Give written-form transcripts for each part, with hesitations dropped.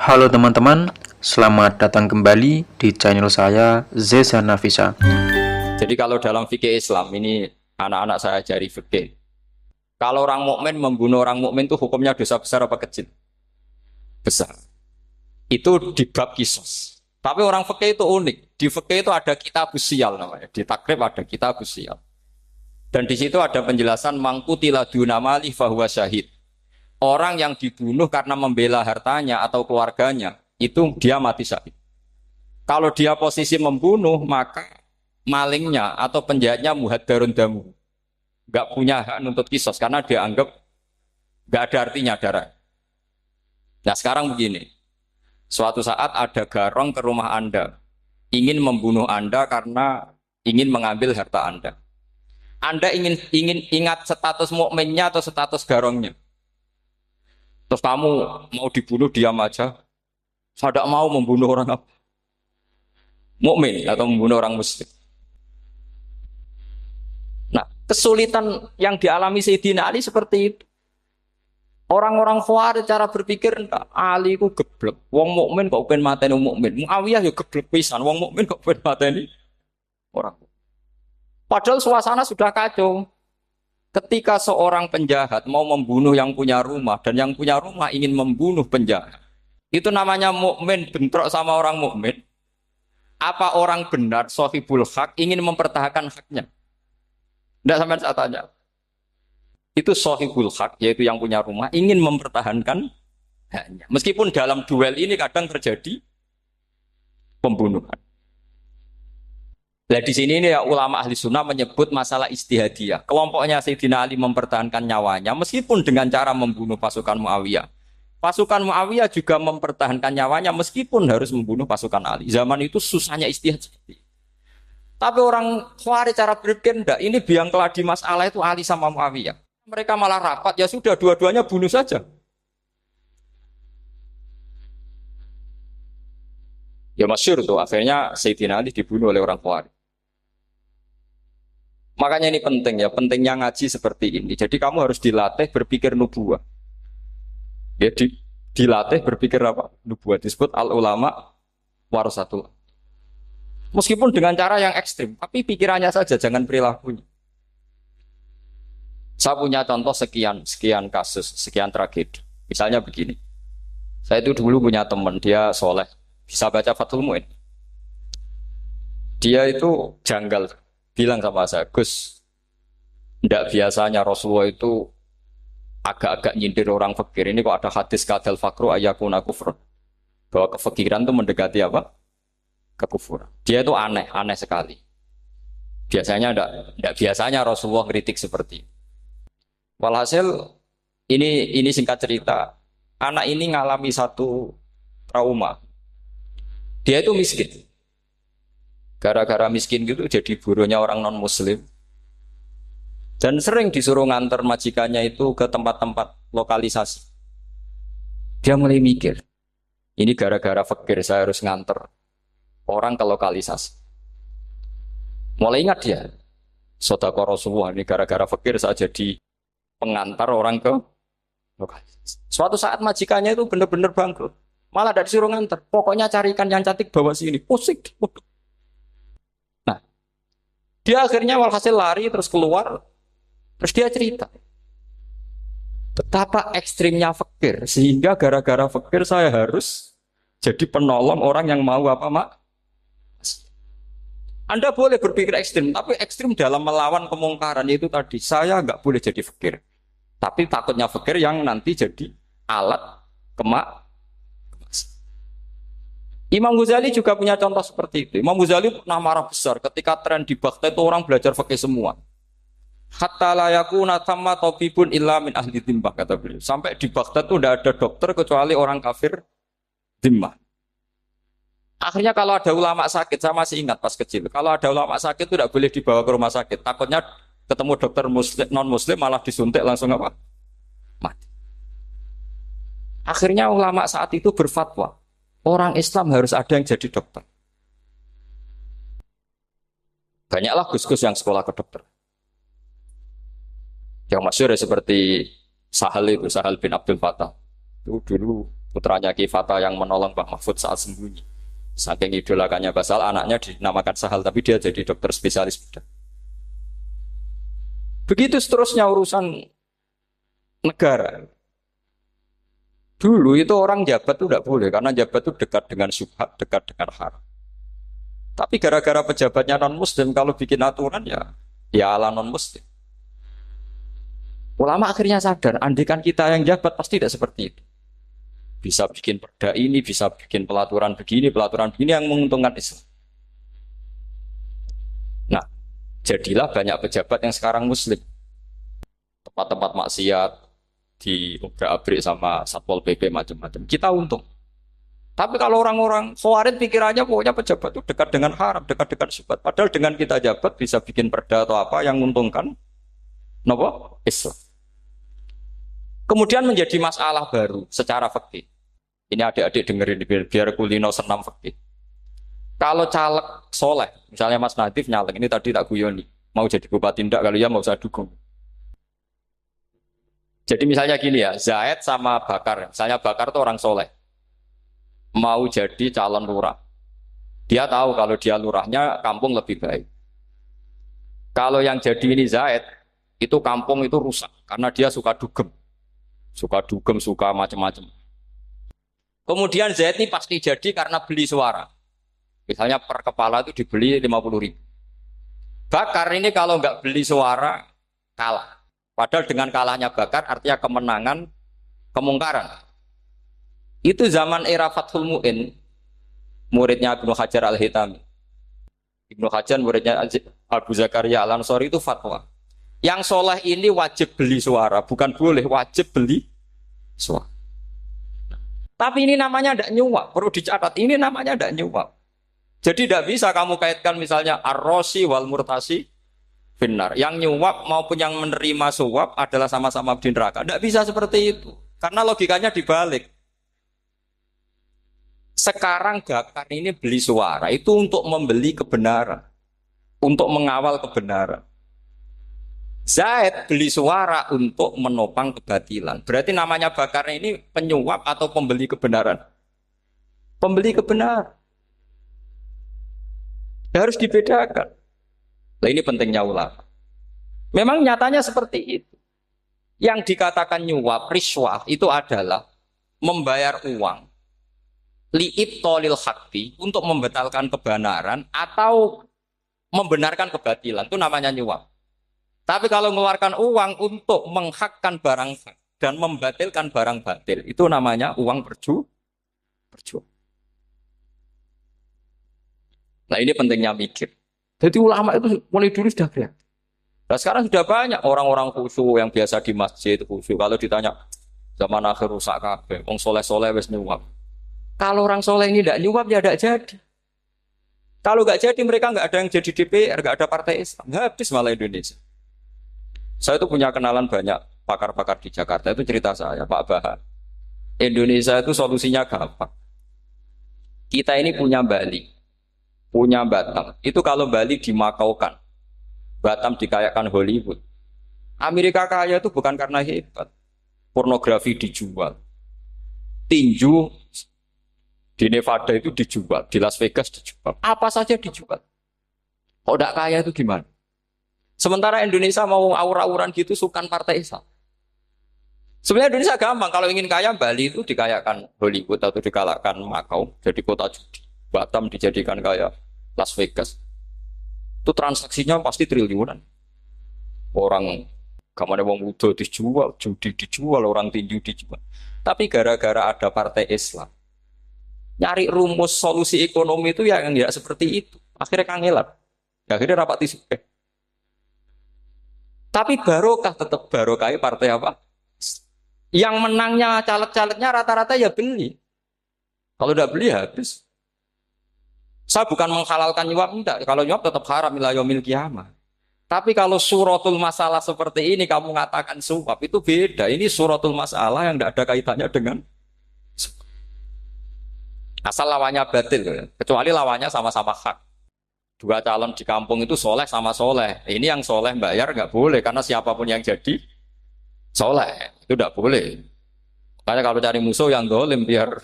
Halo teman-teman, selamat datang kembali di channel saya Zeza Nafisa. Jadi kalau dalam fikih Islam ini anak-anak saya ajari fikih. Kalau orang mukmin membunuh orang mukmin itu hukumnya dosa besar apa kecil? Besar. Itu di bab kisos. Tapi orang fikih itu unik. Di fikih itu ada kitab usial namanya. Di takrib ada kitab usial. Dan di situ ada penjelasan mangkutila dunamali fahuwa syahid. Orang yang dibunuh karena membela hartanya atau keluarganya itu dia mati syahid. Kalau dia posisi membunuh maka malingnya atau penjahatnya muhaddarun damu, nggak punya hak nuntut kisos karena dia anggap nggak ada artinya darah. Nah sekarang begini, suatu saat ada garong ke rumah Anda, ingin membunuh Anda karena ingin mengambil harta Anda. Anda ingin ingat status mukminnya atau status garongnya. Terus kamu mau dibunuh diam aja. Saya tidak mau membunuh orang mukmin atau membunuh orang muslim. Nah, kesulitan yang dialami Sayyidina Ali seperti itu. Orang-orang Khawarij cara berpikir Ali ku geblek. Wong mukmin kok pengen mateni wong mukmin. Muawiyah ya geblek pisan. Wong mukmin kok pengen mateni orang. Padahal suasana sudah kacau. Ketika seorang penjahat mau membunuh yang punya rumah dan yang punya rumah ingin membunuh penjahat. Itu namanya mukmin bentrok sama orang mukmin. Apa orang benar sahibul hak ingin mempertahankan haknya? Tidak sampai saya tanya. Itu sahibul hak, yaitu yang punya rumah, ingin mempertahankan haknya. Meskipun dalam duel ini kadang terjadi pembunuhan. Nah di sini ini ya, ulama ahli sunnah menyebut masalah istihadiyah. Kelompoknya Sayyidina Ali mempertahankan nyawanya, meskipun dengan cara membunuh pasukan Muawiyah. Pasukan Muawiyah juga mempertahankan nyawanya, meskipun harus membunuh pasukan Ali. Zaman itu susahnya istihad seperti itu. Tapi orang Khawarij cara berpikir enggak, ini biang keladi masalah itu Ali sama Muawiyah. Mereka malah rapat, ya sudah dua-duanya bunuh saja. Ya masyhur tuh, akhirnya Sayyidina Ali dibunuh oleh orang Khawarij. Makanya ini penting ya, pentingnya ngaji seperti ini. Jadi kamu harus dilatih berpikir nubuah. Ya, dilatih berpikir apa? Nubuah disebut al-ulama warasatul. Meskipun dengan cara yang ekstrim, tapi pikirannya saja, jangan perilakunya. Saya punya contoh sekian kasus, sekian tragedi. Misalnya begini, saya itu dulu punya teman, dia soleh, bisa baca Fathul Mu'in. Dia itu janggal, bilang sama saya, Gus, tidak biasanya Rasulullah itu agak-agak nyindir orang fakir. Ini kok ada hadis kadal fakru ayakuna kufur. Bahwa kefakiran itu mendekati apa? Kekufuran. Dia itu aneh, aneh sekali. Biasanya tidak biasanya Rasulullah kritik seperti itu. Walhasil ini singkat cerita, anak ini ngalami satu trauma. Dia itu miskin. Gara-gara miskin gitu jadi burunya orang non muslim. Dan sering disuruh nganter majikannya itu ke tempat-tempat lokalisasi. Dia mulai mikir, ini gara-gara fakir saya harus nganter orang ke lokalisasi. Mulai ingat dia, Sodako Rasulullah ini gara-gara fakir saya jadi pengantar orang ke lokalisasi. Suatu saat majikannya itu benar-benar bangkrut. Malah tidak disuruh nganter. Pokoknya carikan yang cantik bawa sini. Pusing. Nah, dia akhirnya walhasil lari terus keluar. Terus dia cerita. Betapa ekstrimnya fakir. Sehingga gara-gara fakir saya harus jadi penolong orang yang mau apa mak. Anda boleh berpikir ekstrim. Tapi ekstrim dalam melawan kemungkaran itu tadi. Saya nggak boleh jadi fakir. Tapi takutnya fakir yang nanti jadi alat kemak. Imam Ghazali juga punya contoh seperti itu. Imam Ghazali pernah marah besar ketika tren di Baghdad itu orang belajar fikih semua. Hatta layakuna thamma tabibun illa min ahli dhimmah kata beliau. Sampai di Baghdad itu tidak ada dokter kecuali orang kafir dhimmah. Akhirnya kalau ada ulama sakit, saya masih ingat pas kecil. Kalau ada ulama sakit itu tidak boleh dibawa ke rumah sakit. Takutnya ketemu dokter muslim, non muslim malah disuntik langsung apa? Mati. Akhirnya ulama saat itu berfatwa. Orang Islam harus ada yang jadi dokter. Banyaklah gus-gus yang sekolah ke dokter. Yang masyhur ya seperti Sahal bin Abdul Fattah. Itu dulu putranya Ki Fatah yang menolong Mbah Mahfud saat sembunyi. Saking idolakannya Basal, anaknya dinamakan Sahal, tapi dia jadi dokter spesialis bedah. Begitu seterusnya urusan negara. Dulu itu orang jabat itu tidak boleh, karena jabat itu dekat dengan syubhat, dekat dengan haram. Tapi gara-gara pejabatnya non-muslim, kalau bikin aturan ya ala non-muslim. Ulama akhirnya sadar, andikan kita yang jabat pasti tidak seperti itu. Bisa bikin perda ini, bisa bikin pelaturan begini yang menguntungkan Islam. Nah, jadilah banyak pejabat yang sekarang muslim. Tempat-tempat maksiat diobrak-abrik sama Satpol PP macam-macam. Kita untung. Tapi kalau orang-orang Khawarij pikirannya pokoknya pejabat itu dekat dengan haram, dekat dengan syubhat. Padahal dengan kita jabat bisa bikin perda atau apa yang menguntungkan Islam. Kemudian menjadi masalah baru secara fikih. Ini adik-adik dengerin biar kulino senam fikih. Kalau caleg soleh, misalnya Mas Nadif nyalek, ini tadi tak guyoni, mau jadi bupati ndak, kalau ya mau saya dukung. Jadi misalnya gini ya, Zaid sama Bakar, misalnya Bakar itu orang soleh, mau jadi calon lurah. Dia tahu kalau dia lurahnya kampung lebih baik. Kalau yang jadi ini Zaid, itu kampung itu rusak karena dia suka dugem, suka macam-macam. Kemudian Zaid ini pasti jadi karena beli suara. Misalnya per kepala itu dibeli 50.000. Bakar ini kalau nggak beli suara kalah. Padahal dengan kalahnya Bakar artinya kemenangan kemungkaran. Itu zaman era Fathul Mu'in, muridnya Ibnu Hajar Al-Hitami. Ibnu Hajar muridnya Abu Zakaria Al-Ansori itu fatwa. Yang soleh ini wajib beli suara, bukan boleh, wajib beli suara. Tapi ini namanya tidak nyuap, perlu dicatat, ini namanya tidak nyuap. Jadi tidak bisa kamu kaitkan misalnya ar-rosi wal murtasi finnar. Yang nyuap maupun yang menerima suap adalah sama-sama di neraka. Tidak bisa seperti itu, karena logikanya dibalik. Sekarang Bakar ini beli suara itu untuk membeli kebenaran, untuk mengawal kebenaran. Zaid beli suara untuk menopang kebatilan. Berarti namanya Bakar ini penyuap atau pembeli kebenaran? Pembeli kebenaran. Harus dibedakan. Nah, ini pentingnya ulama. Memang nyatanya seperti itu. Yang dikatakan nyuap, riswah itu adalah membayar uang li'ibtolil haqqi untuk membatalkan kebenaran atau membenarkan kebatilan, itu namanya nyuap. Tapi kalau mengeluarkan uang untuk menghakkan barang hak dan membatalkan barang batil, itu namanya uang berjuang. Nah, ini pentingnya mikir. Jadi ulama itu mulai dulu sudah kelihatan. Nah, sekarang sudah banyak orang-orang khusyuk yang biasa di masjid khusyuk. Kalau ditanya zaman akhir rusak kabeh, wong soleh-soleh wis nyuap. Kalau orang soleh ini tidak nyuap ya tidak jadi. Kalau nggak jadi mereka nggak ada yang jadi DPR, nggak ada partai Islam, habis malah Indonesia. Saya itu punya kenalan banyak pakar-pakar di Jakarta, itu cerita saya, Pak Bahar. Indonesia itu solusinya gampang. Kita ini punya Bali, punya Batam. Itu kalau Bali dimakaukan, Batam dikayakan Hollywood. Amerika kaya itu bukan karena hebat. Pornografi dijual. Tinju di Nevada itu dijual, di Las Vegas dijual. Apa saja dijual. Kalau tidak kaya itu gimana? Sementara Indonesia mau aur-auran gitu sukan partai Islam. Sebenarnya Indonesia gampang. Kalau ingin kaya, Bali itu dikayakan Hollywood atau dikalahkan Makau, jadi kota judi. Batam dijadikan kaya Las Vegas. Itu transaksinya pasti triliunan. Orang kamane wong udo dijual, judi dijual, orang tinju dijual. Tapi gara-gara ada partai Islam, nyari rumus solusi ekonomi itu yang tidak seperti itu. Akhirnya kangelan. Akhirnya rapat isu. Tapi barokah tetap barokah partai apa? Yang menangnya caleg-calegnya rata-rata ya beli. Kalau tidak beli habis. Saya bukan menghalalkan nyuap, enggak. Kalau nyuap tetap haram ila yaumil qiyamah. Tapi kalau suratul masalah seperti ini kamu mengatakan suap itu beda. Ini suratul masalah yang tidak ada kaitannya dengan asal lawannya batil, kecuali lawannya sama-sama hak. Dua calon di kampung itu soleh sama soleh. Ini yang soleh bayar nggak boleh karena siapapun yang jadi soleh itu nggak boleh. Makanya kalau cari musuh yang dolim biar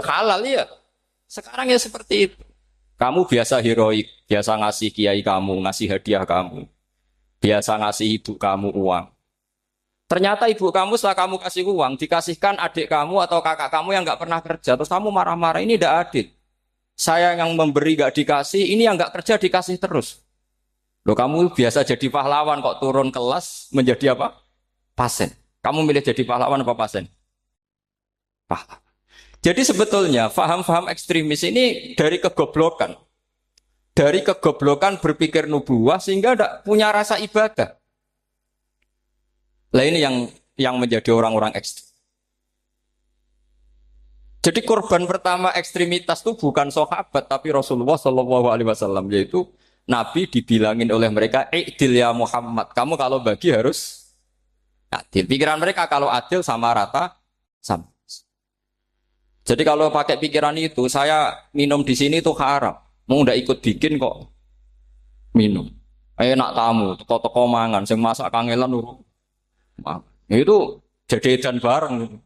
halal ya. Sekarang ya seperti itu. Kamu biasa heroik, biasa ngasih kiai kamu, ngasih hadiah kamu, biasa ngasih ibu kamu uang. Ternyata ibu kamu setelah kamu kasih uang, dikasihkan adik kamu atau kakak kamu yang nggak pernah kerja, terus kamu marah-marah, ini tidak adil. Saya yang memberi nggak dikasih, ini yang nggak kerja dikasih terus. Loh kamu biasa jadi pahlawan kok turun kelas menjadi apa? Pasien. Kamu milih jadi pahlawan apa pasien? Pahlawan. Jadi sebetulnya faham-faham ekstremis ini dari kegoblokan. Dari kegoblokan berpikir nubuah sehingga tidak punya rasa ibadah. Lah ini yang menjadi orang-orang ekstrim. Jadi korban pertama ekstremitas itu bukan sahabat tapi Rasulullah Shallallahu Alaihi Wasallam, yaitu Nabi dibilangin oleh mereka, "I'dil ya Muhammad, kamu kalau bagi harus adil." Pikiran mereka kalau adil sama rata sama. Jadi kalau pakai pikiran itu, saya minum di sini itu haram. Mau ndak ikut bikin kok minum. Enak tamu, toko-toko mangan, sing masak kangelan urung. Itu jadi edan bareng.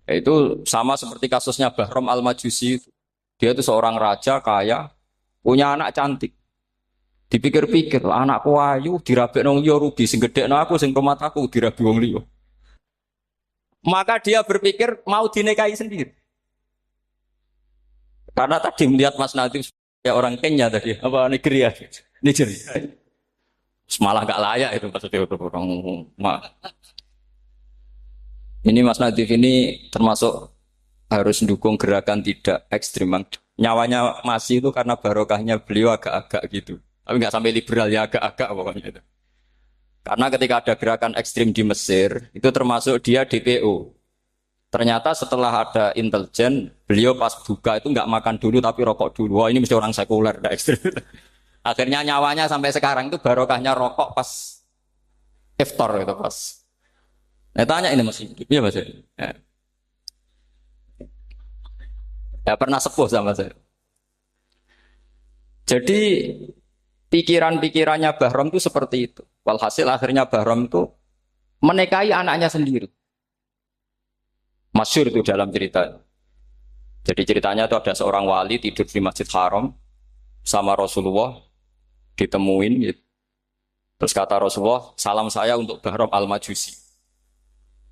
Itu sama seperti kasusnya Bahram Al-Majusi. Dia itu seorang raja kaya, punya anak cantik. Dipikir-pikir, anakku ayu dirabek nang liya rugi, sing gedhekno aku sing rumah aku dirabi wong liya. Maka dia berpikir mau dinikahi sendiri. Karena tadi melihat Mas Nadif ya orang Kenya tadi, apa Nigeria? Nigeria. Malah gak layak itu maksudnya orang. Ini Mas Nadif ini termasuk harus mendukung gerakan tidak ekstrim. Nyawanya masih itu karena barokahnya beliau agak-agak gitu. Tapi nggak sampai liberal ya, agak-agak pokoknya itu. Karena ketika ada gerakan ekstrim di Mesir, itu termasuk dia DPO. Ternyata setelah ada intelijen, beliau pas buka itu nggak makan dulu tapi rokok dulu. Wah ini mesti orang sekuler, nggak ekstrim. Akhirnya nyawanya sampai sekarang itu barokahnya rokok pas iftar itu pas. Nah, tanya ini masih hidup ya Mas? Ya pernah sepuh sama saya. Jadi pikiran-pikirannya Bahram itu seperti itu. Walhasil akhirnya Bahram itu menikahi anaknya sendiri. Masyhur itu dalam cerita. Jadi ceritanya itu ada seorang wali tidur di Masjid Haram sama Rasulullah, ditemuin gitu. Terus kata Rasulullah, salam saya untuk Bahram Al-Majusi.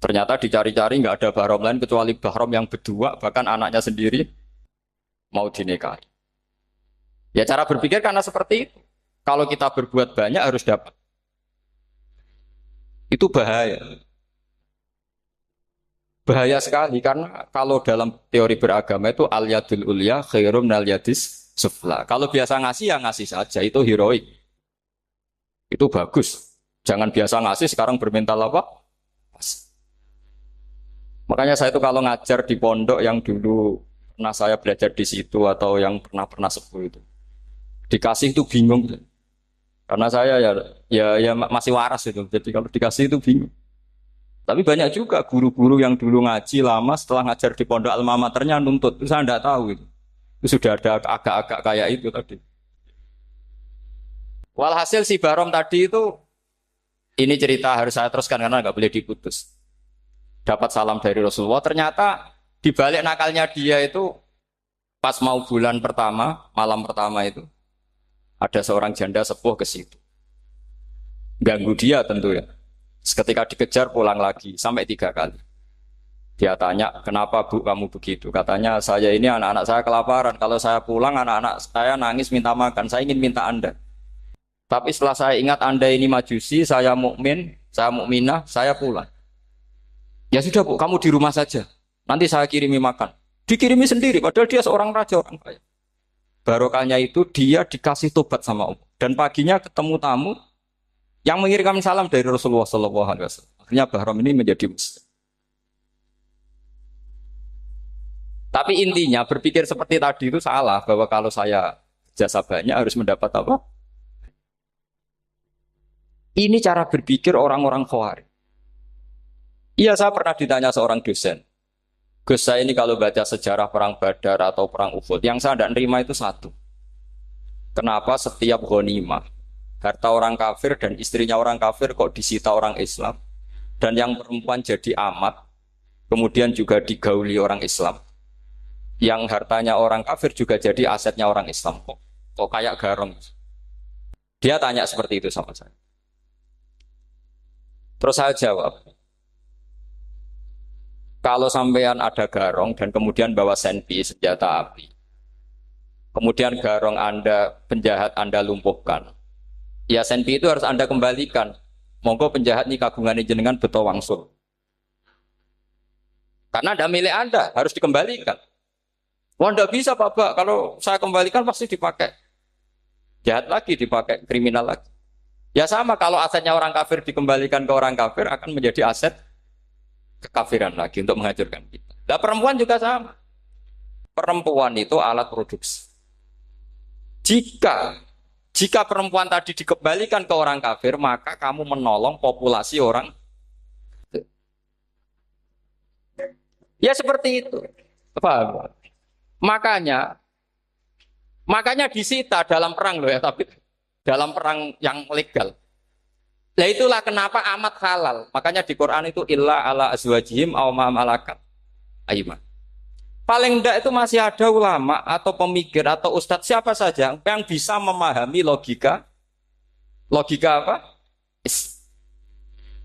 Ternyata dicari-cari nggak ada Bahram lain kecuali Bahram yang berdua, bahkan anaknya sendiri mau dinikahi. Ya cara berpikir karena seperti itu. Kalau kita berbuat banyak harus dapat. Itu bahaya. Bahaya sekali karena kalau dalam teori beragama itu al-yadul ulya khairum minal yadis sufla. Kalau biasa ngasih ya ngasih saja, itu heroik. Itu bagus. Jangan biasa ngasih sekarang bermental apa? Makanya saya itu kalau ngajar di pondok yang dulu pernah saya belajar di situ atau yang pernah sepuh itu, dikasih itu bingung. Karena saya ya masih waras itu. Jadi kalau dikasih itu bingung. Tapi banyak juga guru-guru yang dulu ngaji lama setelah ngajar di pondok alma maternya nuntut. Itu saya tidak tahu itu. Itu sudah ada agak-agak kayak itu tadi. Walhasil si Bahram tadi itu, ini cerita harus saya teruskan karena nggak boleh diputus. Dapat salam dari Rasulullah. Ternyata di balik nakalnya dia itu pas mau bulan pertama, malam pertama itu ada seorang janda sepuh ke situ. Ganggu dia tentu ya. Ketika dikejar pulang lagi sampai 3 kali. Dia tanya, kenapa Bu kamu begitu? Katanya, saya ini anak-anak saya kelaparan. Kalau saya pulang anak-anak saya nangis minta makan. Saya ingin minta Anda. Tapi setelah saya ingat Anda ini majusi, saya mukmin, saya mukminah, saya pulang. Ya sudah Bu, kamu di rumah saja. Nanti saya kirimi makan. Dikirimi sendiri, padahal dia seorang raja, orang kaya. Barokahnya itu dia dikasih tobat sama Allah. Dan paginya ketemu tamu yang mengirimkan salam dari Rasulullah SAW. Akhirnya Bahram ini menjadi muslim. Tapi intinya berpikir seperti tadi itu salah. Bahwa kalau saya jasa banyak harus mendapat apa? Ini cara berpikir orang-orang Khawarij. Iya, saya pernah ditanya seorang dosen. Gus, saya ini kalau baca sejarah perang Badar atau perang Uhud, yang saya tidak nerima itu satu. Kenapa setiap ghanimah harta orang kafir dan istrinya orang kafir kok disita orang Islam, dan yang perempuan jadi amat, kemudian juga digauli orang Islam, yang hartanya orang kafir juga jadi asetnya orang Islam, kok kayak garong. Dia tanya seperti itu sama saya. Terus saya jawab, kalau sampean ada garong dan kemudian bawa senpi, senjata api, kemudian garong Anda, penjahat Anda lumpuhkan, ya senpi itu harus Anda kembalikan. Monggo penjahat ini kagungan jenengan beto wangsul. Karena ada milik Anda, harus dikembalikan. Wah, tidak bisa Bapak, kalau saya kembalikan pasti dipakai jahat lagi, dipakai kriminal lagi. Ya sama, kalau asetnya orang kafir dikembalikan ke orang kafir, akan menjadi aset kekafiran lagi untuk menghancurkan kita. Nah, perempuan juga sama. Perempuan itu alat produksi. Jika perempuan tadi dikembalikan ke orang kafir, maka kamu menolong populasi orang. Ya seperti itu. Paham? Makanya disita dalam perang loh ya, tapi dalam perang yang legal. Nah itulah kenapa amat halal. Makanya di Quran itu illa ala azwajihim aw ma malakat ayman. Paling enggak itu masih ada ulama atau pemikir atau ustadz siapa saja yang bisa memahami logika apa?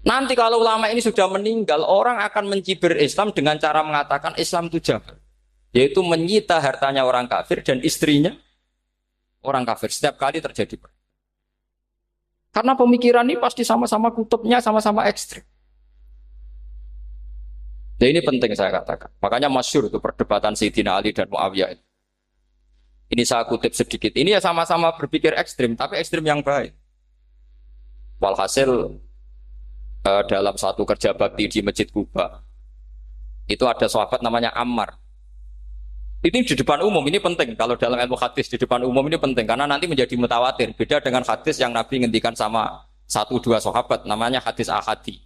Nanti kalau ulama ini sudah meninggal, orang akan mencibir Islam dengan cara mengatakan Islam itu jahat, yaitu menyita hartanya orang kafir dan istrinya orang kafir setiap kali terjadi. Karena pemikiran ini pasti sama-sama kutubnya, sama-sama ekstrim. Nah ini penting saya katakan. Makanya masyhur itu perdebatan Sayyidina Ali dan Muawiyah. Ini saya kutip sedikit. Ini ya sama-sama berpikir ekstrim, tapi ekstrim yang baik. Walhasil dalam satu kerja bakti di Masjid Kuba, itu ada sahabat namanya Ammar. Ini di depan umum, ini penting. Kalau dalam ilmu hadis di depan umum ini penting, karena nanti menjadi mutawatir. Beda dengan hadis yang Nabi ngendikan sama 1-2 sahabat, namanya hadis ahadi.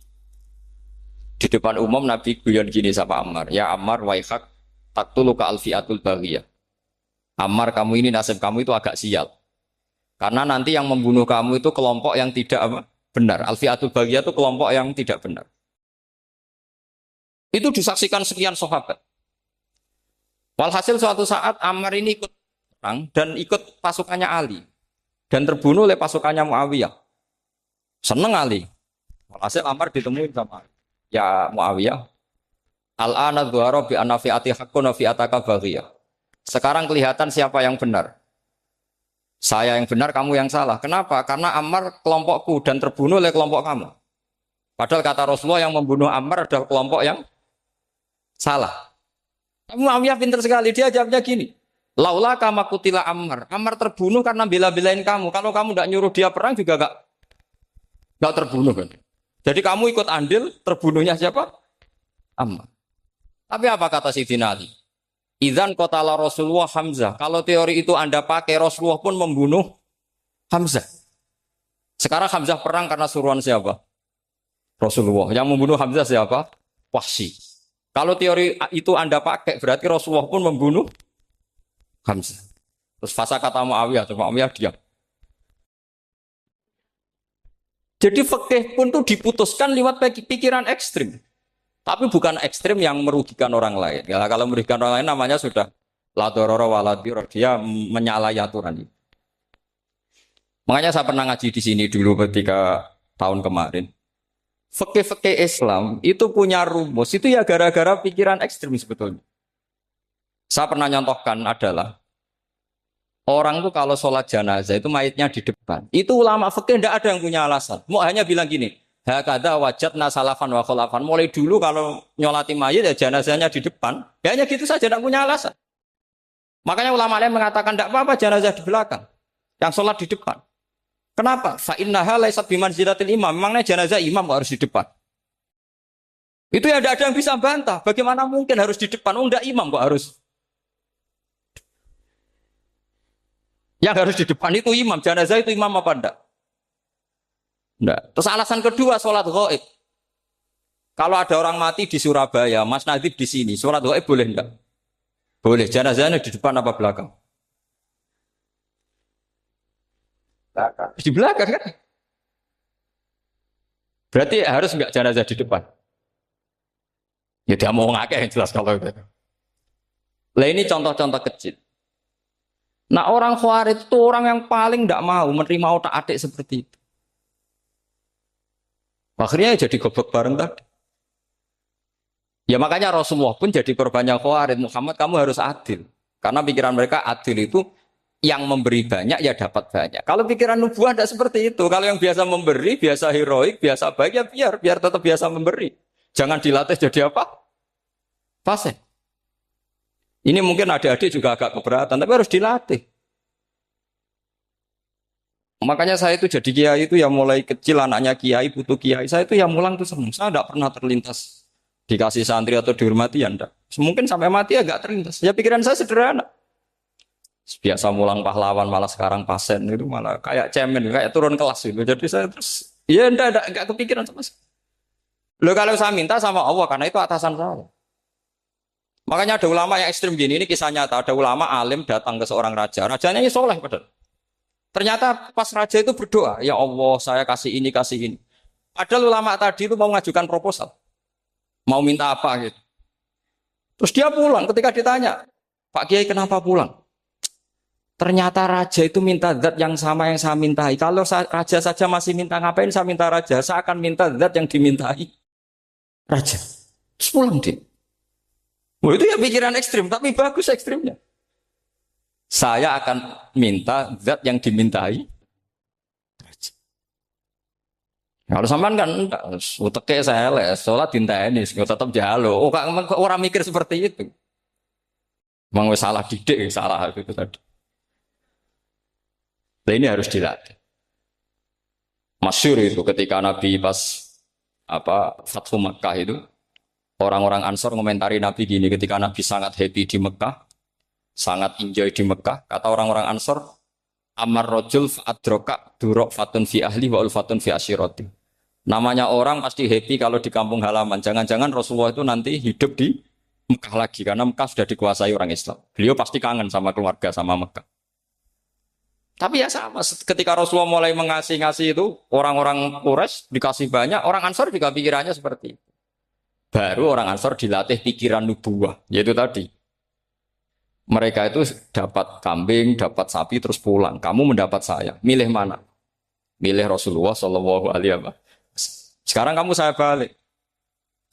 Di depan umum Nabi guyon gini sama Ammar, ya Ammar waihak taktuluka alfiatul baghiyah. Ammar, kamu ini nasib kamu itu agak sial. Karena nanti yang membunuh kamu itu kelompok yang tidak benar. Alfiatul baghiyah itu kelompok yang tidak benar. Itu disaksikan sekian sahabat. Walhasil suatu saat Ammar ini ikut perang dan ikut pasukannya Ali dan terbunuh oleh pasukannya Muawiyah. Seneng Ali. Walhasil Ammar ditemuin sama Ali. Ya Muawiyah, al-ana dhuhara bi anna fi'ati haqqun wa fi'ataka baghiyah. Sekarang kelihatan siapa yang benar. Saya yang benar, kamu yang salah. Kenapa? Karena Ammar kelompokku dan terbunuh oleh kelompok kamu. Padahal kata Rasulullah yang membunuh Ammar adalah kelompok yang salah. Muawiyah pintar sekali, dia jawabnya gini. Laula kama kutila Ammar. Ammar terbunuh karena bela-belain kamu. Kalau kamu tidak nyuruh dia perang juga gak terbunuh kan. Jadi kamu ikut andil, terbunuhnya siapa? Ammar. Tapi apa kata Sayyidina Ali? Idzan qatala Rasulullah Hamzah. Kalau teori itu Anda pakai, Rasulullah pun membunuh Hamzah. Sekarang Hamzah perang karena suruhan siapa? Rasulullah. Yang membunuh Hamzah siapa? Wahsy. Kalau teori itu Anda pakai, berarti Rasulullah pun membunuh Hamzah. Terus fasa kata Muawiyah, diam. Jadi fikih pun tuh diputuskan lewat pikiran ekstrim. Tapi bukan ekstrim yang merugikan orang lain. Ya, kalau merugikan orang lain namanya sudah la dororo wa la diror. Dia menyalahi aturan itu. Makanya saya pernah ngaji di sini dulu ketika tahun kemarin. Fikih-fikih Islam itu punya rumus. Itu ya gara-gara pikiran ekstrim sebetulnya. Saya pernah nyontohkan adalah orang itu kalau sholat jenazah itu mayitnya di depan. Itu ulama fikih tidak ada yang punya alasan. Mau hanya bilang gini, hakadha wajadna salafan wa khalafan. Mulai dulu kalau nyolati mayit ya jenazahnya di depan. Ya hanya gitu saja, tidak punya alasan. Makanya ulama lain mengatakan tidak apa-apa jenazah di belakang. Yang sholat di depan. Kenapa? Fa innaha laysat bimanzilatil imam. Memangnya jenazah imam kok harus di depan? Itu ya tidak ada yang bisa bantah. Bagaimana mungkin harus di depan? Oh enggak, imam kok harus. Yang harus di depan itu imam. Jenazah itu imam apa enggak? Enggak. Terus alasan kedua, sholat ghaib. Kalau ada orang mati di Surabaya, Mas Nadib di sini, sholat ghaib boleh enggak? Boleh. Jenazahnya di depan apa belakang? Belakang. Di belakang kan? Berarti harus enggak jenazah di depan. Ya dia mau ngakeh yang jelas kalau itu. Lah ini contoh-contoh kecil. Nah orang Khawarij itu orang yang paling tidak mau menerima otak-atik seperti itu. Akhirnya jadi goblok bareng tadi. Ya makanya Rasulullah pun jadi korbannya Khawarij. Muhammad kamu harus adil. Karena pikiran mereka adil itu yang memberi banyak ya dapat banyak. Kalau pikiran nubuah tidak seperti itu. Kalau yang biasa memberi, biasa heroik, biasa baik ya biar tetap biasa memberi. Jangan dilatih jadi apa? Fasih. Ini mungkin adik-adik juga agak keberatan, tapi harus dilatih. Makanya saya itu jadi kiai itu ya mulai kecil anaknya kiai butuh kiai. Saya itu ya mulang tuh senang. Saya tidak pernah terlintas dikasih santri atau dihormati ya enggak. Mungkin sampai mati agak terlintas. Ya pikiran saya sederhana. Biasa mulang pahlawan malah sekarang pasien itu malah kayak cemen, kayak turun kelas itu. Jadi saya terus ya enggak kepikiran sama sekali. Loh kalau saya minta sama Allah karena itu atasan saya. Makanya ada ulama yang ekstrim gini, ini kisah nyata. Ada ulama alim datang ke seorang raja. Rajanya ini soleh padahal. Ternyata pas raja itu berdoa, ya Allah saya kasih ini, kasih ini. Padahal ulama tadi itu mau mengajukan proposal. Mau minta apa gitu. Terus dia pulang ketika ditanya, Pak Kiai kenapa pulang? Ternyata raja itu minta zat yang sama yang saya mintai. Kalau raja saja masih minta, ngapain saya minta raja? Saya akan minta zat yang dimintai raja. Terus pulang dia. Wah, itu ya pikiran ekstrim, tapi bagus ekstrimnya. Saya akan minta zat yang dimintai. Kalau sampean kan uteke saya les, sholat dinteni, tetap jalo. Oh, orang mikir seperti itu. Memang salah didik, salah itu tadi. Nah, ini harus dilatih. Masyhur itu ketika Nabi pas Fathu Makkah itu, orang-orang Ansor komentari Nabi gini, ketika Nabi sangat happy di Mekah, sangat enjoy di Mekah, kata orang-orang Ansor, Amar rojul fa'adroka durok fatun fi ahli wa ulfatun fi asyiroti. Namanya orang pasti happy kalau di kampung halaman. Jangan-jangan Rasulullah itu nanti hidup di Mekah lagi, karena Mekah sudah dikuasai orang Islam. Beliau pasti kangen sama keluarga, sama Mekah. Tapi ya sama, ketika Rasulullah mulai ngasih itu, orang-orang Quraisy dikasih banyak, orang Ansor juga pikirannya seperti itu. Baru orang Ansor dilatih pikiran nubuwah, yaitu tadi. Mereka itu dapat kambing, dapat sapi, terus pulang. Kamu mendapat saya, milih mana? Milih Rasulullah Shallallahu Alaihi Wasallam. Sekarang kamu saya balik.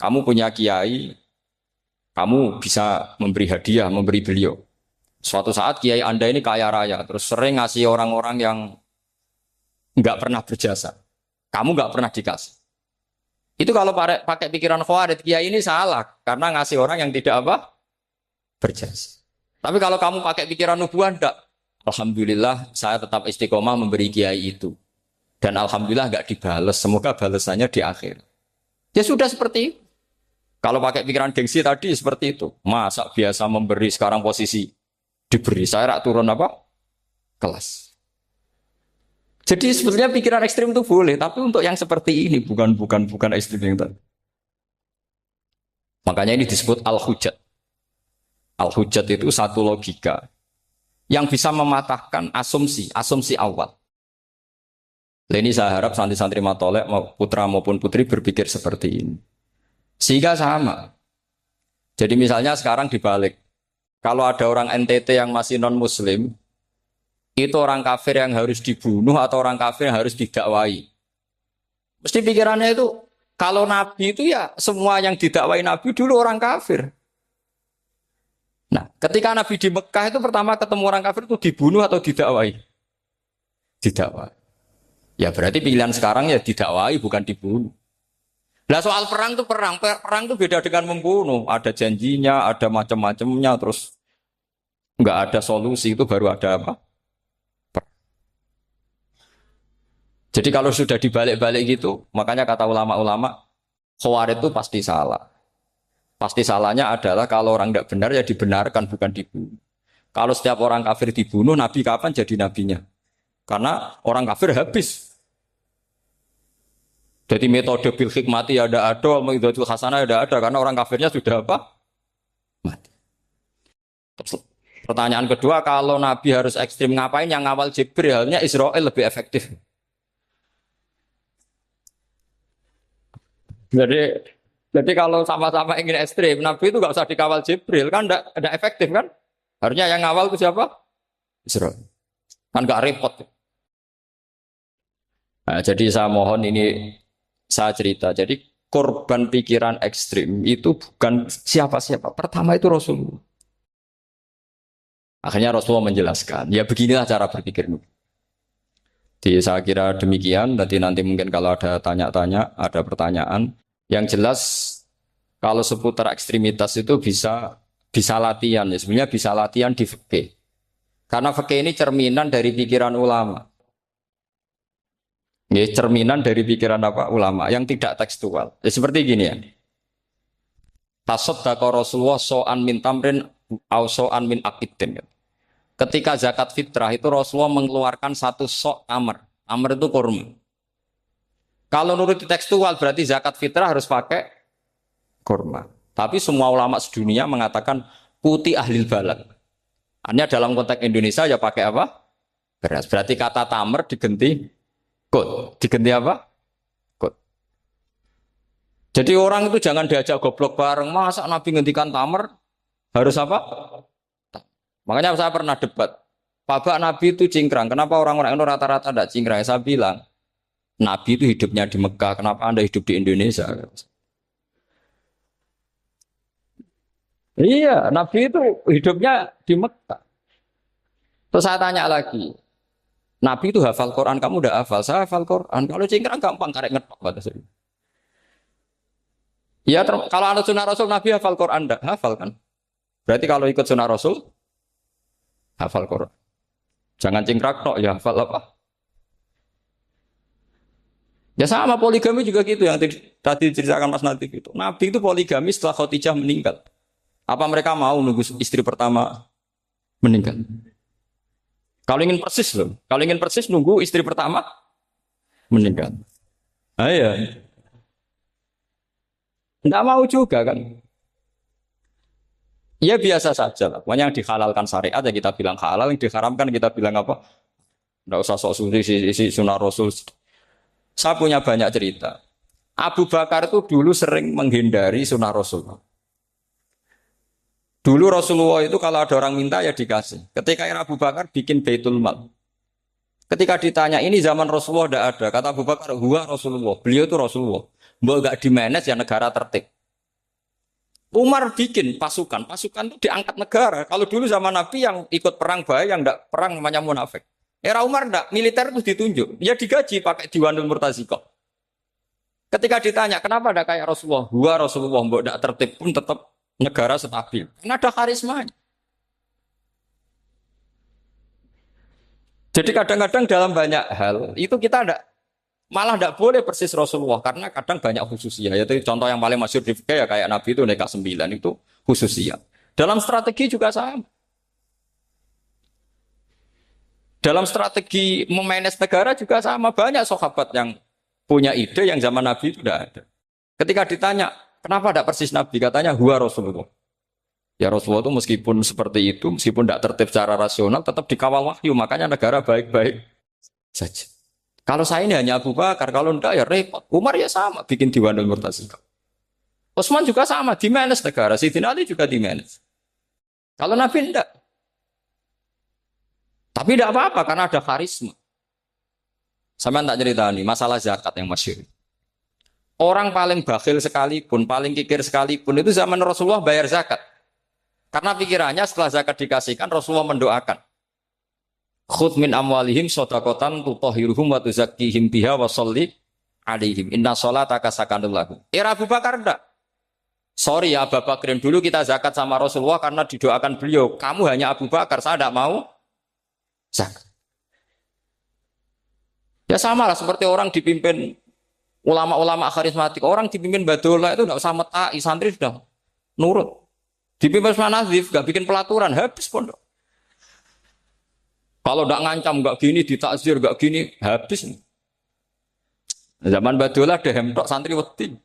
Kamu punya kiai, kamu bisa memberi hadiah, memberi beliau. Suatu saat kiai Anda ini kaya raya, terus sering ngasih orang-orang yang nggak pernah berjasa. Kamu nggak pernah dikasih. Itu kalau pakai pikiran Khawarij, kiai ini salah karena ngasih orang yang tidak berjasa. Tapi kalau kamu pakai pikiran nubuah, enggak. Alhamdulillah saya tetap istiqomah memberi kiai itu. Dan alhamdulillah enggak dibales. Semoga balasannya di akhir. Ya sudah seperti itu. Kalau pakai pikiran gengsi tadi seperti itu. Masa biasa memberi sekarang posisi diberi. Saya rak turun kelas. Jadi sebetulnya pikiran ekstrim itu boleh, tapi untuk yang seperti ini bukan ekstrim yang tadi. Makanya ini disebut al-hujjat. Al-hujjat itu satu logika yang bisa mematahkan asumsi awal. Ini saya harap santri-santri matolek, putra maupun putri berpikir seperti ini. Sehingga sama. Jadi misalnya sekarang dibalik. Kalau ada orang NTT yang masih non-muslim, itu orang kafir yang harus dibunuh atau orang kafir yang harus didakwai. Mesti pikirannya itu, kalau Nabi itu ya semua yang didakwai Nabi dulu orang kafir. Nah, ketika Nabi di Mekah itu pertama ketemu orang kafir itu dibunuh atau didakwai? Didakwai. Ya berarti pilihan sekarang ya didakwai bukan dibunuh. Nah soal perang itu perang itu beda dengan membunuh. Ada janjinya, ada macam-macamnya, terus nggak ada solusi itu baru ada apa? Jadi kalau sudah dibalik-balik gitu, makanya kata ulama-ulama, Khawarij itu pasti salah. Pasti salahnya adalah kalau orang tidak benar ya dibenarkan bukan dibunuh. Kalau setiap orang kafir dibunuh, Nabi kapan jadi nabinya? Karena orang kafir habis. Jadi metode bil hikmati ya ada, metode hasanah ya ada karena orang kafirnya sudah apa? Mati. Terus, pertanyaan kedua, kalau Nabi harus ekstrim ngapain yang ngawal Jibril? Halnya Israel lebih efektif. Jadi jadi kalau sama-sama ingin ekstrim, Nabi itu nggak usah dikawal Jibril kan, enggak efektif kan? Harusnya yang ngawal itu siapa? Israel. Kan nggak repot. Nah, jadi saya mohon ini saya cerita. Jadi korban pikiran ekstrim itu bukan siapa-siapa. Pertama itu Rasulullah. Akhirnya Rasulullah menjelaskan, ya beginilah cara berpikir. Jadi saya kira demikian. Nanti mungkin kalau ada tanya-tanya, ada pertanyaan. Yang jelas kalau seputar ekstremitas itu bisa latihan. Ya. Sebenarnya bisa latihan di fikih. Karena fikih ini cerminan dari pikiran ulama. Ya, cerminan dari pikiran apa ulama yang tidak tekstual. Ya, seperti gini ya. Tasaddaqa Rasulullah so'an min tamrin au so'an min akidin. Ketika zakat fitrah itu Rasulullah mengeluarkan satu sok tamar. Tamar itu kurma. Kalau menurut tekstual berarti zakat fitrah harus pakai kurma. Tapi semua ulama sedunia mengatakan putih ahlil balad. Hanya dalam konteks Indonesia ya pakai apa? Beras. Berarti kata tamar diganti kut. Diganti apa? Kut. Jadi orang itu jangan diajak goblok bareng. Masa Nabi ngendikan tamar harus apa? Makanya saya pernah debat. Pak Nabi itu cingkrang. Kenapa orang-orang itu rata-rata tidak cingkrang? Saya bilang, Nabi itu hidupnya di Mekah. Kenapa Anda hidup di Indonesia? Iya, Nabi itu hidupnya di Mekah. Terus saya tanya lagi, Nabi itu hafal Quran, kamu udah hafal? Saya hafal Quran. Kalau cingkrang gampang, karek ngetok kata saya. Ya, kalau ada sunnah Rasul, Nabi hafal Quran, enggak? Hafal kan? Berarti kalau ikut sunnah Rasul, hafal Quran. Jangan cingkrak tok, ya hafal apa? Ya sama poligami juga gitu yang tadi diceritakan Mas Natif itu. Nabi itu poligami setelah Khadijah meninggal. Apa mereka mau nunggu istri pertama meninggal? Kalau ingin persis loh. Kalau ingin persis nunggu istri pertama meninggal. Ah ya. Enggak mau juga kan. Ya biasa saja lah. Pokoknya yang dihalalkan syariat ya kita bilang halal, yang diharamkan kita bilang apa? Enggak usah sok suci sunnah Rasul. Saya punya banyak cerita. Abu Bakar itu dulu sering menghindari sunnah Rasul. Dulu Rasulullah itu kalau ada orang minta ya dikasih. Ketika era Abu Bakar bikin Baitul Mal. Ketika ditanya ini zaman Rasulullah tidak ada. Kata Abu Bakar, huwa Rasulullah. Beliau itu Rasulullah. Mau gak di-manage ya negara tertib. Umar bikin pasukan. Pasukan itu diangkat negara. Kalau dulu zaman Nabi yang ikut perang bahaya, yang tidak perang namanya munafik. Era Umar enggak, militer itu ditunjuk. Ya digaji pakai Diwanul Murtaziko. Ketika ditanya, kenapa ada kayak Rasulullah? Huwa Rasulullah, mbok tidak tertib pun tetap negara stabil. Karena ada karisma. Jadi kadang-kadang dalam banyak hal itu kita malah tidak boleh persis Rasulullah karena kadang banyak khususnya. Yaitu contoh yang paling masyhur di fikih ya kayak Nabi itu nikah 9 itu khususnya. Dalam strategi juga sama. Dalam strategi memanage negara juga sama. Banyak sahabat yang punya ide yang zaman Nabi itu tidak ada. Ketika ditanya, kenapa tidak persis Nabi? Katanya, huwa Rasulullah. Ya Rasulullah itu meskipun seperti itu, meskipun tidak tertib secara rasional, tetap dikawal wahyu. Makanya negara baik-baik saja. Kalau saya ini hanya Abu Bakar, kalau tidak ya repot. Umar ya sama, bikin Diwanul Murtaziko. Utsman juga sama, di-manage negara. Sayyidina Ali juga di-manage. Kalau Nabi tidak. Tapi tidak apa-apa, karena ada karisma. Sama tak cerita nih, masalah zakat yang masyhur. Orang paling bakhil sekalipun, paling kikir sekalipun, itu zaman Rasulullah bayar zakat. Karena pikirannya setelah zakat dikasihkan, Rasulullah mendoakan. Khudh min amwalihim shadaqatan tutahhiruhum wa tuzakkihim biha wa sholli alaihim. Inna sholataka sakanul lahum. Era Abu Bakar enggak. Sorry ya Abu Bakrin, dulu kita zakat sama Rasulullah karena didoakan beliau. Kamu hanya Abu Bakar, saya tidak mau zakat. Ya sama lah seperti orang dipimpin ulama-ulama karismatik. Orang dipimpin Badola itu tidak usah metai, santri sudah nurut. Dipimpin Usman Nazif, gak bikin pelaturan, habis pondok. Kalau tidak ngancam, gak gini, ditakzir, gak gini, habis. Zaman Badola dehem tok santri wedi.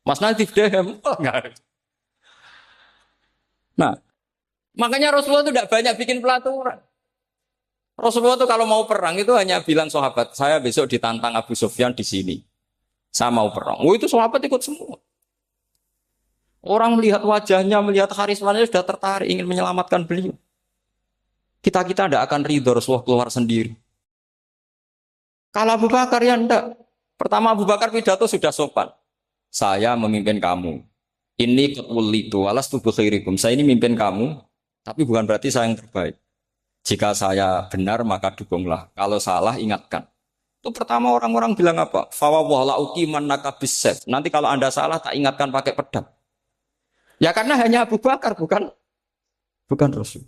Mas Nazif dehem. Nah, makanya Rasulullah itu tidak banyak bikin pelaturan. Rasulullah itu kalau mau perang itu hanya bilang sahabat, saya besok ditantang Abu Sufyan di sini. Saya mau perang. Oh itu sahabat ikut semua. Orang melihat wajahnya, melihat karismanya sudah tertarik ingin menyelamatkan beliau. Kita tidak akan ridho Rasulullah keluar sendiri. Kalau Abu Bakar ya enggak. Pertama Abu Bakar pidato sudah sopan. Saya memimpin kamu. Ini ketulitu alas tubuh khairikum. Saya ini memimpin kamu, tapi bukan berarti saya yang terbaik. Jika saya benar maka dukunglah. Kalau salah ingatkan. Itu pertama orang-orang bilang apa? Fawwah la uqiman nakabisef. Nanti kalau Anda salah tak ingatkan pakai pedang. Ya karena hanya Abu Bakar bukan Rasul.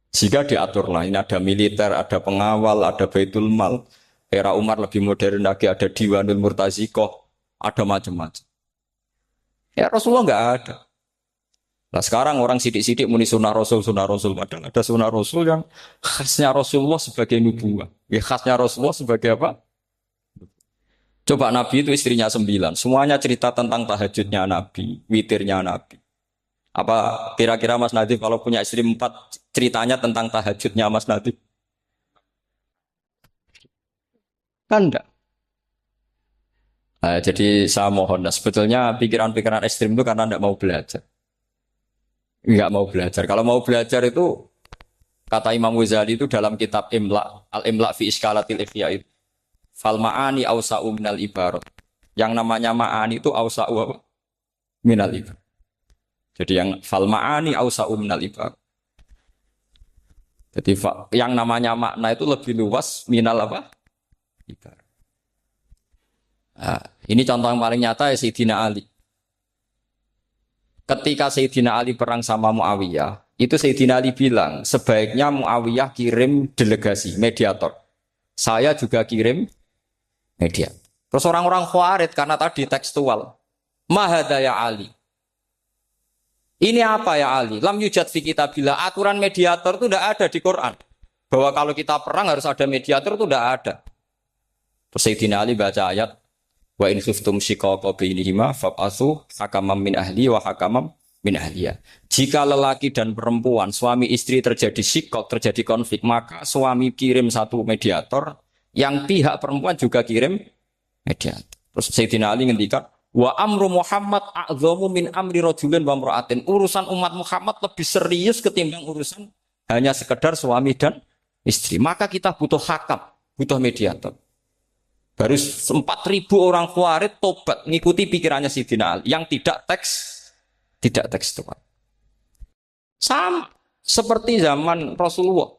Jika diaturlah, ini ada militer, ada pengawal, ada baitul mal. Era Umar lebih modern lagi, ada Diwanul Murtazikoh, ada macam-macam. Ya Rasulullah nggak ada. Nah sekarang orang sidik-sidik muni sunnah Rasul. Padahal ada sunnah Rasul yang khasnya Rasulullah sebagai nubuah. Ya khasnya Rasulullah sebagai apa? Coba Nabi itu istrinya 9. Semuanya cerita tentang tahajudnya Nabi, witirnya Nabi. Apa kira-kira Mas Nadif kalau punya istri 4 ceritanya tentang tahajudnya Mas Nadif? Kan enggak. Nah, jadi saya mohon, nah, sebetulnya pikiran-pikiran ekstrim itu karena enggak mau belajar. Enggak mau belajar. Kalau mau belajar itu kata Imam Ghazali itu dalam kitab Imla, Al-Imla fi Iskalatil Ikhya itu. Fal ma'ani awsa'u minal ibarat. Yang namanya ma'ani itu awsa'u apa? Minal ibarat. Jadi yang fal ma'ani awsa'u minal ibarat. Jadi yang namanya makna itu lebih luas minal apa? Ibarat. Nah, ini contoh yang paling nyata ya Sayyidina Ali. Ketika Sayyidina Ali perang sama Muawiyah, itu Sayyidina Ali bilang, sebaiknya Muawiyah kirim delegasi, mediator. Saya juga kirim mediator. Terus orang-orang Khawarij karena tadi tekstual. Mahada ya Ali. Ini apa ya Ali? Lam yujad fi kitabillah. Aturan mediator itu tidak ada di Quran. Bahwa kalau kita perang harus ada mediator itu tidak ada. Terus Sayyidina Ali baca ayat wa in khiftum shiqaqa bainihima fab'atsu hakaman min ahli wa hakaman min ahliya. Jika lelaki dan perempuan, suami istri terjadi shiqaq, terjadi konflik, maka suami kirim satu mediator, yang pihak perempuan juga kirim mediator. Terus Sayyidina Ali ngendikan wa amru Muhammad a'dhamu min amri rajulin wa imra'atin. Urusan umat Muhammad lebih serius ketimbang urusan hanya sekedar suami dan istri. Maka kita butuh hakam, butuh mediator. Baru 4.000 orang Khawarij tobat ngikuti pikirannya Sayyidina Ali yang tidak tekstual. Sama seperti zaman Rasulullah.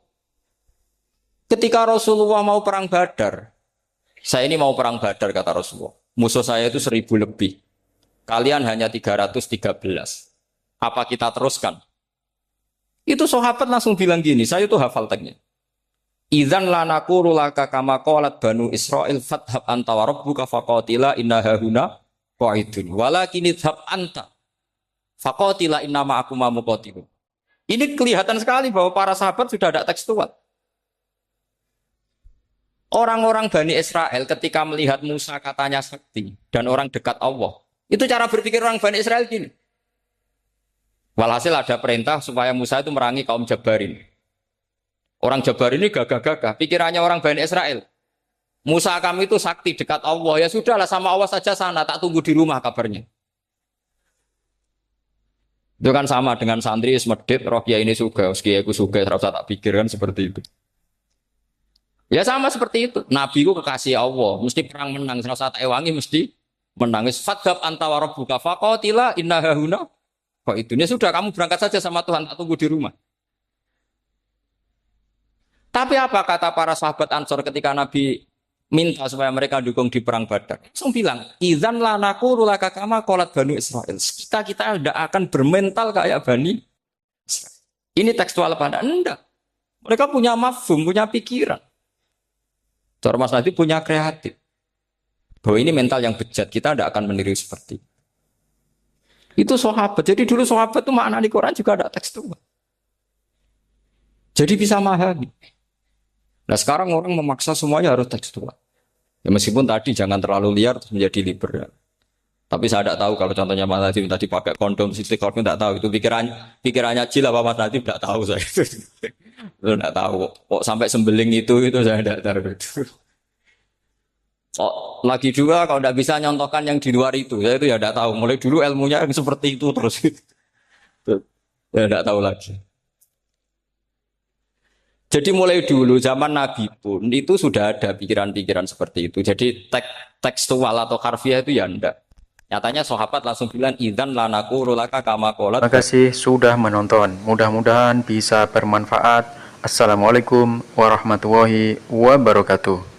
Ketika Rasulullah mau perang Badar, saya ini mau perang Badar kata Rasulullah. Musuh saya itu 1.000 lebih. Kalian hanya 313. Apa kita teruskan? Itu sahabat langsung bilang gini, saya itu hafal teksnya. Idzan lanaqulu laka kama qalat banu Israil fathab anta wa rabbuka faqatila inna hahuna qaidun walakin idhab anta faqatila inna ma'akum muqatilun. Ini kelihatan sekali bahwa para sahabat sudah ada tekstual. Orang-orang Bani Israel ketika melihat Musa katanya sakti dan orang dekat Allah, itu cara berpikir orang Bani Israel gini. Walhasil ada perintah supaya Musa itu merangi kaum Jabarin. Orang Jabar ini gagah-gagah. Pikirannya orang Bani Israel. Musa kami itu sakti dekat Allah. Ya sudahlah sama Allah saja sana. Tak tunggu di rumah kabarnya. Itu kan sama dengan santri semedit. Rohya ini suga. Meski aku suga. Terus tak pikirkan seperti itu. Ya sama seperti itu. Nabi ku kekasih Allah. Mesti perang menang. Terus tak ewangi mesti menangis. Fadhab antawara buka. Faqatila inna hahuna. Kok itu? Ya sudah kamu berangkat saja sama Tuhan. Tak tunggu di rumah. Tapi apa kata para sahabat Ansor ketika Nabi minta supaya mereka dukung di perang Badar? Langsung bilang, idzan lanaku laka kama qalat Bani Israil. Kita tidak akan bermental kayak Bani Israil. Ini tekstual pada enggak. Mereka punya mafhum, punya pikiran. Cara Mas Nadi punya kreatif. Bahwa ini mental yang bejat, kita tidak akan meniru seperti itu sahabat. Jadi dulu sahabat itu makna di Quran juga ada tekstual. Jadi bisa memahami. Nah sekarang orang memaksa semuanya harus tekstual. Ya meskipun tadi jangan terlalu liar terus menjadi liberal. Tapi saya tidak tahu kalau contohnya Mas Nadif tadi pakai kondom, sistem kondom tidak tahu itu pikirannya Jil apa Mas Nadif tidak tahu saya itu. Tidak tahu kok sampai sembeling itu saya tidak tahu itu. Oh, lagi juga kalau tidak bisa nyontohkan yang di luar itu, saya itu ya tidak tahu. Mulai dulu ilmunya yang seperti itu terus, ya tidak tahu lagi. Jadi mulai dulu zaman Nabi pun itu sudah ada pikiran-pikiran seperti itu. Jadi tekstual atau harfiah itu ya enggak. Nyatanya sahabat langsung bilang idzan lanaku rulaka kama Terima qalat. kasih sudah menonton. Mudah-mudahan bisa bermanfaat. Assalamualaikum warahmatullahi wabarakatuh.